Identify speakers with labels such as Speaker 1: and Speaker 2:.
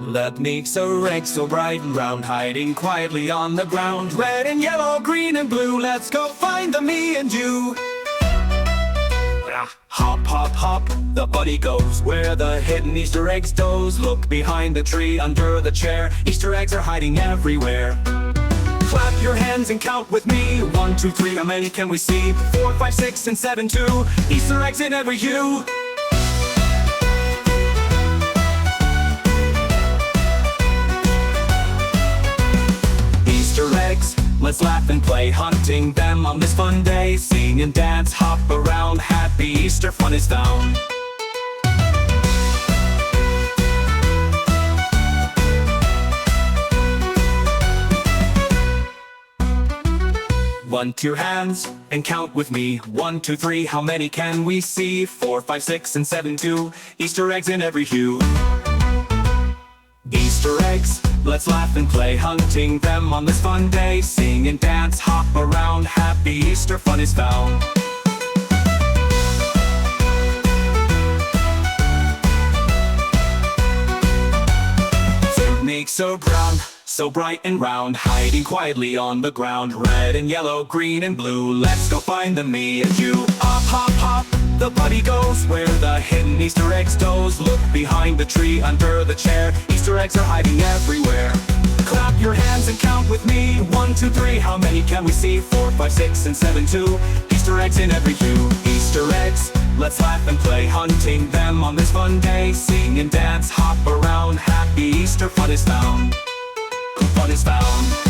Speaker 1: That makes our eggs so bright and round, hiding quietly on the ground. Red and yellow, green and blue, let's go find them, me and you. Hop, hop, hop, the bunny goes where the hidden Easter eggs doze. Look behind the tree, under the chair, Easter eggs are hiding everywhere. Clap your hands and count with me. 1, 2, 3, how many can we see? 4, 5, 6, and 7 too. Easter eggs in every hue. Easter eggs, let's laugh and play, hunting them on this fun day. Sing and dance, hop around, happy Easter fun is found. One, two hands and count with me. 1, 2, 3, how many can we see? 4, 5, 6, and 7 too. Easter eggs in every hue. Easter eggs, let's laugh and play, hunting them on this fun day. Sing and dance, hop around, happy Easter fun is found. Fruit makes so brown, so bright and round, hiding quietly on the ground. Red and yellow, green and blue, let's go find them, me and you. Hop, hop, hop, the bunny goes where the hidden Easter eggs doze. Look behind the tree, under the chair, Easter eggs are hiding everywhere. Clap your hands and count with me. 1, 2, 3, how many can we see? 4, 5, 6, and 7 too. Easter eggs in every hue. Easter eggs, let's laugh and play, hunting them on this fun day. Sing and dance, hop around, happy Easter fun is found. Fun is found.